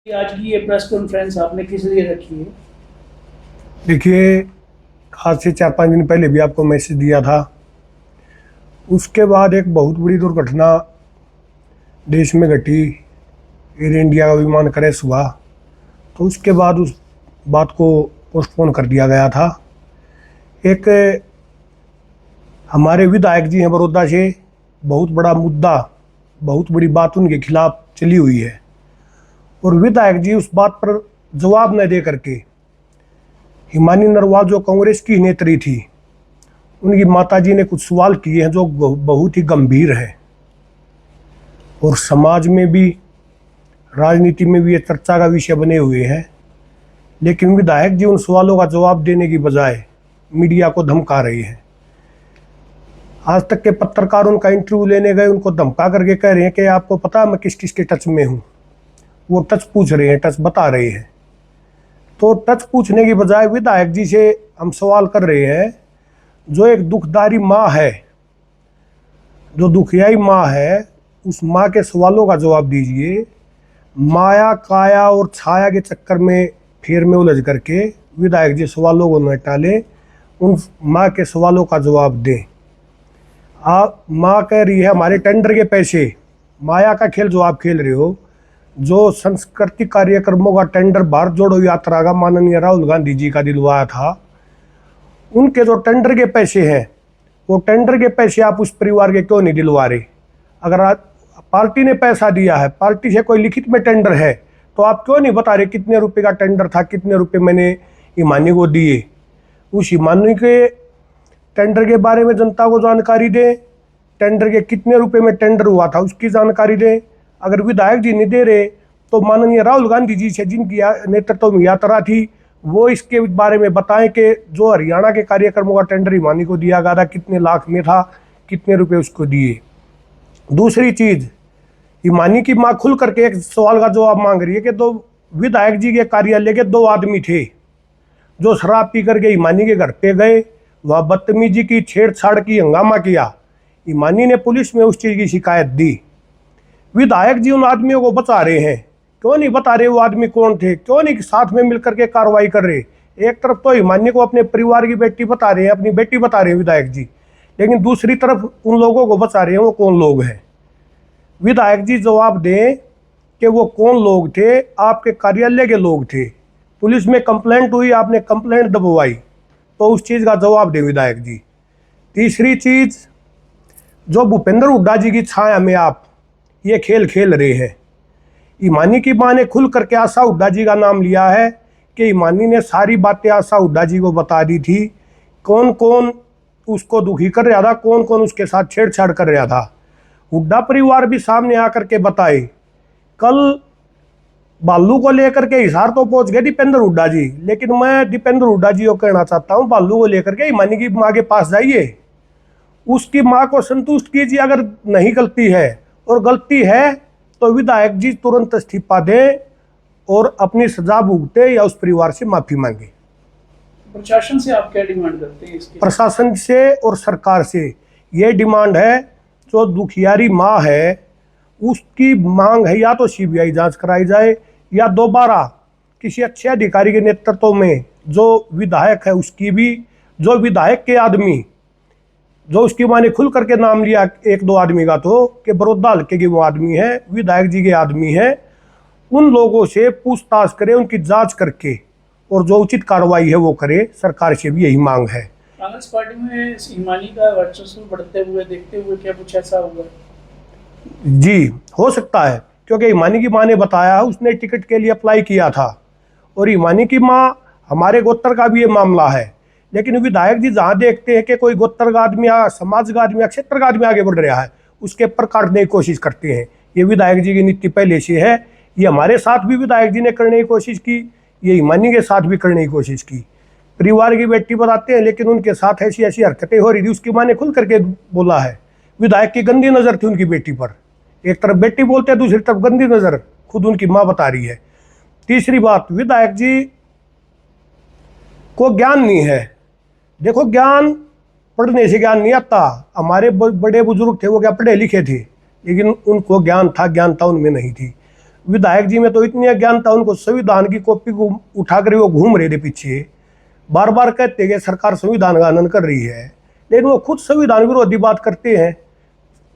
आज की ये प्रेस कॉन्फ्रेंस आपने किस लिए रखी है? देखिए, आज से 4-5 दिन पहले भी आपको मैसेज दिया था। उसके बाद एक बहुत बड़ी दुर्घटना देश में घटी। एयर इंडिया का विमान क्रैश हुआ, तो उसके बाद उस बात को पोस्टपोन कर दिया गया था। एक हमारे विधायक जी हैं बड़ौदा से, बहुत बड़ा मुद्दा, बहुत बड़ी बात उनके खिलाफ चली हुई है, और विधायक जी उस बात पर जवाब न दे करके हिमानी नरवाल जो कांग्रेस की नेत्री थी, उनकी माताजी ने कुछ सवाल किए हैं जो बहुत ही गंभीर है, और समाज में भी, राजनीति में भी ये चर्चा का विषय बने हुए हैं। लेकिन विधायक जी उन सवालों का जवाब देने की बजाय मीडिया को धमका रहे हैं। आज तक के पत्रकार उनका इंटरव्यू लेने गए, उनको धमका करके कह रहे हैं कि आपको पता है मैं किस किस के टच में हूँ। वो टच पूछ रहे हैं, टच बता रहे हैं। तो टच पूछने की बजाय विधायक जी से हम सवाल कर रहे हैं, जो एक दुखदारी माँ है, जो दुखियाई माँ है, उस माँ के सवालों का जवाब दीजिए। माया, काया और छाया के चक्कर में फेर में उलझ करके विधायक जी सवालों को न टालें, उन माँ के सवालों का जवाब दें। आप माँ कह रही है हमारे टेंडर के पैसे, माया का खेल जो आप खेल रहे हो। जो सांस्कृतिक कार्यक्रमों का टेंडर भारत जोड़ो यात्रा का माननीय राहुल गांधी जी का दिलवाया था, उनके जो टेंडर के पैसे हैं, वो टेंडर के पैसे आप उस परिवार के क्यों नहीं दिलवा रहे? अगर पार्टी ने पैसा दिया है, पार्टी से कोई लिखित में टेंडर है, तो आप क्यों नहीं बता रहे कितने रुपए का टेंडर था, कितने रुपए मैंने हिमानी को दिए? उस हिमानी के टेंडर के बारे में जनता को जानकारी दें। टेंडर के कितने रुपए में टेंडर हुआ था उसकी जानकारी दें। अगर विधायक जी नहीं दे रहे, तो माननीय राहुल गांधी जी से जिनकी नेतृत्व में यात्रा थी, वो इसके बारे में बताएं कि जो हरियाणा के कार्यक्रमों का टेंडर हिमानी को दिया गया था, कितने लाख में था, कितने रुपए उसको दिए। दूसरी चीज़, हिमानी की माँ खुल करके एक सवाल का जवाब मांग रही है कि दो विधायक जी के कार्यालय के 2 आदमी थे जो शराब पी करके हिमानी के घर पे गए, वहाँ बदतमीजी की, छेड़छाड़ की, हंगामा किया। हिमानी ने पुलिस में उस चीज़ की शिकायत दी। विधायक जी उन आदमियों को बचा रहे हैं, क्यों नहीं बता रहे वो आदमी कौन थे? क्यों नहीं साथ में मिलकर के कार्रवाई कर रहे? एक तरफ तो हिमानी को अपने परिवार की बेटी बता रहे हैं, अपनी बेटी बता रहे हैं विधायक जी, लेकिन दूसरी तरफ उन लोगों को बचा रहे हैं। वो कौन लोग हैं? विधायक जी जवाब दें कि वो कौन लोग थे। आपके कार्यालय के लोग थे, पुलिस में कंप्लेंट हुई, आपने कंप्लेंट दबवाई, तो उस चीज़ का जवाब दें विधायक जी। तीसरी चीज़, जो भूपेंद्र हुड्डा जी की छाया में आप ये खेल खेल रहे हैं। हिमानी की माँ ने खुल करके आशा हुड्डा जी का नाम लिया है कि हिमानी ने सारी बातें आशा हुड्डा जी को बता दी थी, कौन कौन उसको दुखी कर रहा था, कौन कौन उसके साथ छेड़छाड़ कर रहा था। हुड्डा परिवार भी सामने आकर के बताए। कल बालू को लेकर के हिसार तो पहुंच गए दीपेंद्र हुड्डा जी, लेकिन मैं दीपेंद्र हुड्डा जी को कहना चाहता हूं, बालू को लेकर के हिमानी की माँ के पास जाइए, उसकी माँ को संतुष्ट कीजिए। अगर नहीं गलती है, और गलती है तो विधायक जी तुरंत इस्तीफा दें और अपनी सजा भुगते या उस परिवार से माफी मांगे। प्रशासन से आप क्या डिमांड करते हैं इसके? प्रशासन से और सरकार से ये डिमांड है, जो दुखियारी माँ है उसकी मांग है, या तो सीबीआई जांच कराई जाए, या दोबारा किसी अच्छे अधिकारी के नेतृत्व में जो विधायक है उसकी भी, जो विधायक के आदमी, जो उसकी माँ ने खुल करके नाम लिया 1-2 आदमी का, तो कि बड़ौदा हल्के के वो आदमी है, विधायक जी के आदमी है, उन लोगों से पूछताछ करे, उनकी जांच करके और जो उचित कार्रवाई है वो करे। सरकार से भी यही मांग है। कांग्रेस पार्टी में हिमानी का वर्चस्व बढ़ते हुए देखते हुए क्या कुछ ऐसा होगा? जी, हो सकता है, क्योंकि हिमानी की माँ ने बताया उसने टिकट के लिए अप्लाई किया था, और हिमानी की माँ, हमारे गोत्र का भी ये मामला है। लेकिन विधायक जी जहाँ देखते हैं कि कोई गोत्र का आदमी या समाज का आदमी या क्षेत्र का आदमी आगे बढ़ रहा है, उसके पर काटने की कोशिश करते हैं। ये विधायक जी की नीति पहले से है। ये हमारे साथ भी विधायक जी ने करने की कोशिश की, ये हिमानी के साथ भी करने की कोशिश की। परिवार की बेटी बताते हैं, लेकिन उनके साथ ऐसी ऐसी हरकतें हो रही थी। उसकी माँ ने खुल करके बोला है, विधायक की गंदी नज़र थी उनकी बेटी पर। एक तरफ बेटी बोलते हैं, दूसरी तरफ गंदी नज़र खुद उनकी माँ बता रही है। तीसरी बात, विधायक जी को ज्ञान नहीं है। देखो, ज्ञान पढ़ने से ज्ञान नहीं आता। हमारे बड़े बुजुर्ग थे, वो क्या पढ़े लिखे थे, लेकिन उनको ज्ञान था, ज्ञानता उनमें नहीं थी। विधायक जी में तो इतनी अज्ञानता, उनको संविधान की कॉपी को उठाकर वो घूम रहे थे पीछे, बार बार कहते कि सरकार संविधान का हनन कर रही है, लेकिन वो खुद संविधान विरोधी बात करते हैं।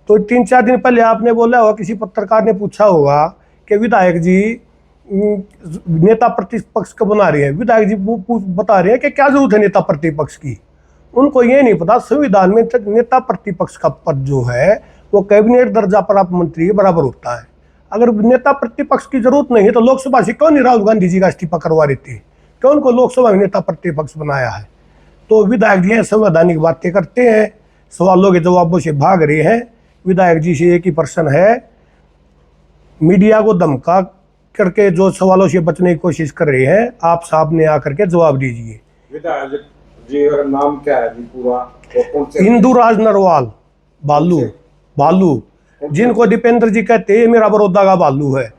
तो 3-4 दिन पहले आपने बोला होगा, किसी पत्रकार ने पूछा होगा कि विधायक जी नेता प्रतिपक्ष को बना रहे हैं। विधायक जी बता रहे हैं कि क्या जरूरत है नेता प्रतिपक्ष की। उनको ये नहीं पता संविधान में नेता प्रतिपक्ष का पद जो है वो कैबिनेट दर्जा प्राप्त मंत्री के बराबर होता है। अगर नेता प्रतिपक्ष की जरूरत नहीं है तो लोकसभा से क्यों नहीं राहुल गांधी जी का इस्तीफा करवा रहे थे, क्यों उनको लोकसभा में नेता प्रतिपक्ष बनाया है। तो विधायक जी संवैधानिक बातें करते हैं, सवालों के जवाबों से भाग रहे हैं। विधायक जी से एक ही प्रश्न है, मीडिया को धमका करके जो सवालों से बचने की कोशिश कर रहे हैं, आप सामने आकर के जवाब दीजिए। विधायक जी का नाम क्या है जी पूरा? इंदुराज नरवाल, बालू, जिनको दीपेंद्र जी कहते हैं मेरा बड़ौदा का बालू है।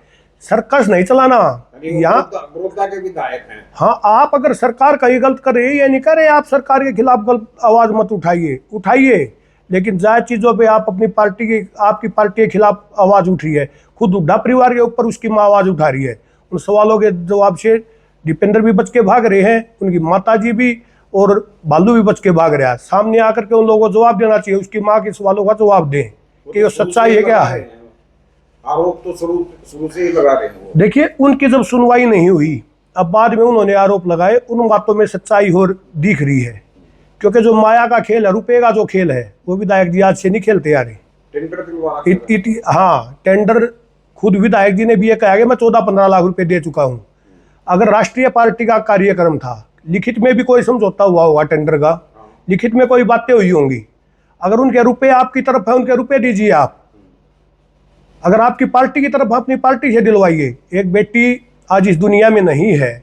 सर्कस नहीं चलाना यहाँ। बड़ौदा के विधायक हैं। हाँ, आप अगर सरकार का ही गलत करे या नहीं करे, आप सरकार के खिलाफ गलत आवाज मत उठाइए, लेकिन जायज चीजों पे आप अपनी पार्टी की, आपकी पार्टी के खिलाफ आवाज उठ रही है। खुद हुड्डा परिवार के ऊपर उसकी माँ आवाज उठा रही है। उन सवालों के जवाब से दीपेंद्र भी बच के भाग रहे हैं, उनकी माताजी भी, और बालू भी बच के भाग रहा है। सामने आकर के उन लोगों को जवाब देना चाहिए, उसकी माँ के सवालों का जवाब दें कि वो सच्चाई है क्या है। आरोप तो शुरू से ही लगा रहे हैं। देखिए, उनकी जब सुनवाई नहीं हुई, अब बाद में उन्होंने आरोप लगाए, उन बातों में सच्चाई हो दिख रही है। क्योंकि जो माया का खेल है, रुपए का जो खेल है, वो विधायक जी आज से नहीं खेलते आ रहे। हाँ, टेंडर खुद विधायक जी ने भी ये कहा कि मैं 14-15 लाख रुपए दे चुका हूँ। अगर राष्ट्रीय पार्टी का कार्यक्रम था, लिखित में भी कोई समझौता हुआ होगा टेंडर का, लिखित में कोई बातें हुई होंगी। अगर उनके रुपए आपकी तरफ है, उनके रुपए दीजिए आप। अगर आपकी पार्टी की तरफ, अपनी पार्टी से दिलवाइए। एक बेटी आज इस दुनिया में नहीं है,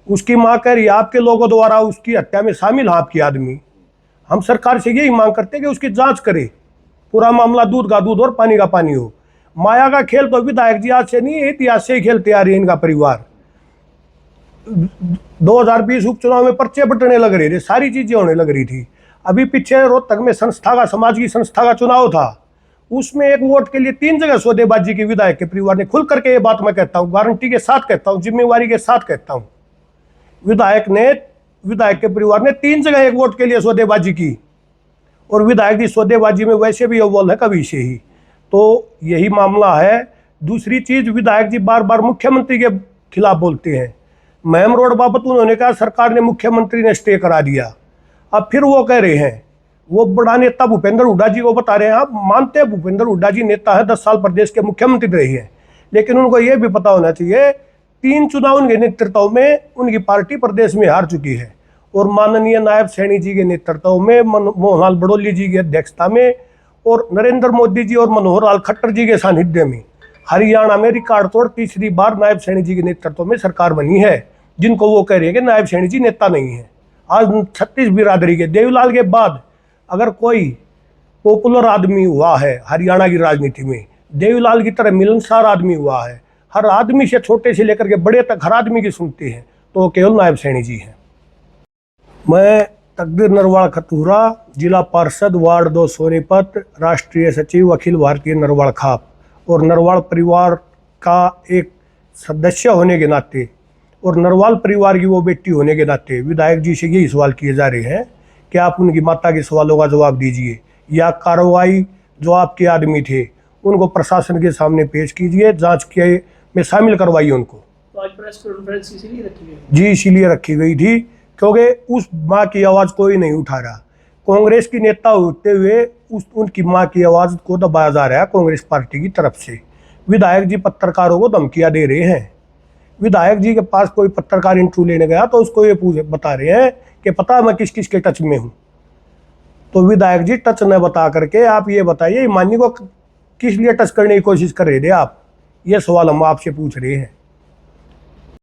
उसकी मां कह रही है आपके लोगों द्वारा उसकी हत्या में शामिल है आपकी आदमी। हम सरकार से यही मांग करते हैं कि उसकी जांच करे, पूरा मामला दूध का दूध और पानी का पानी हो। माया का खेल तो विधायक जी आज से नहीं, इतिहास से ही खेलते आ रही है इनका परिवार। 2020 उपचुनाव में पर्चे बटने लग रहे थे, सारी चीजें होने लग रही थी। अभी पीछे रोहतक में समाज की संस्था का चुनाव था, उसमें एक वोट के लिए 3 जगह सौदेबाजी की विधायक के परिवार ने। खुल करके ये बात मैं कहता हूँ, गारंटी के साथ कहता हूँ, जिम्मेवारी के साथ कहता हूँ। विधायक के परिवार ने 3 जगह एक वोट के लिए सौदेबाजी की, और विधायक की सौदेबाजी में वैसे भी अव्वल है कभी से ही। तो यही मामला है। दूसरी चीज, विधायक जी बार बार मुख्यमंत्री के खिलाफ बोलते हैं। महम रोड बाबत उन्होंने कहा सरकार ने, मुख्यमंत्री ने स्टे करा दिया। अब फिर वो कह रहे हैं, वो बड़ा नेता भूपेंद्र हुड्डा जी को बता रहे हैं। आप मानते हैं भूपेंद्र हुड्डा जी नेता है, 10 साल प्रदेश के मुख्यमंत्री रहे हैं, लेकिन उनको ये भी पता होना चाहिए 3 चुनाव उनके नेतृत्व में उनकी पार्टी प्रदेश में हार चुकी है। और माननीय नायब सैनी जी के नेतृत्व में, मोहनलाल बड़ौली जी की अध्यक्षता में, और नरेंद्र मोदी जी और मनोहर लाल खट्टर जी के सानिध्य में हरियाणा में रिकॉर्ड तोड़ तीसरी बार नायब सैनी जी के नेतृत्व में सरकार बनी है, जिनको वो कह रहे हैं कि नायब सैनी जी नेता नहीं है। आज 36 बिरादरी के देवीलाल के बाद अगर कोई पॉपुलर आदमी हुआ है हरियाणा की राजनीति में, देवीलाल की तरह मिलनसार आदमी हुआ है, हर आदमी से, छोटे से लेकर के बड़े तक हर आदमी की सुनते हैं, तो केवल नायब सैनी जी हैं। मैं तकदीर नरवाल खतूरा, जिला पार्षद, वार्ड 2 सोनीपत, राष्ट्रीय सचिव अखिल भारतीय नरवाल खाप, और नरवाल परिवार का एक सदस्य होने के नाते और नरवाल परिवार की वो बेटी होने के नाते विधायक जी से यही सवाल किए जा रहे हैं कि आप उनकी माता के सवालों का जवाब दीजिए, या कार्रवाई जो आपके आदमी थे उनको प्रशासन के सामने पेश कीजिए, जांच के में शामिल करवाइए उनको। तो आज प्रेस कॉन्फ्रेंस इसीलिए रखी गई? जी, इसीलिए रखी गई थी क्योंकि उस माँ की आवाज़ कोई नहीं उठा रहा। कांग्रेस की नेता होते हुए उनकी माँ की आवाज़ को दबाया जा रहा है कांग्रेस पार्टी की तरफ से। विधायक जी पत्रकारों को धमकियाँ दे रहे हैं। विधायक जी के पास कोई पत्रकार इंटरव्यू लेने गया तो उसको ये बता रहे हैं कि पता मैं किस किस के टच में हूँ। तो विधायक जी टच न बता करके आप ये बताइए, ईमानी को किस लिए टच करने की कोशिश कर रहे थे आप? ये सवाल हम आपसे पूछ रहे हैं।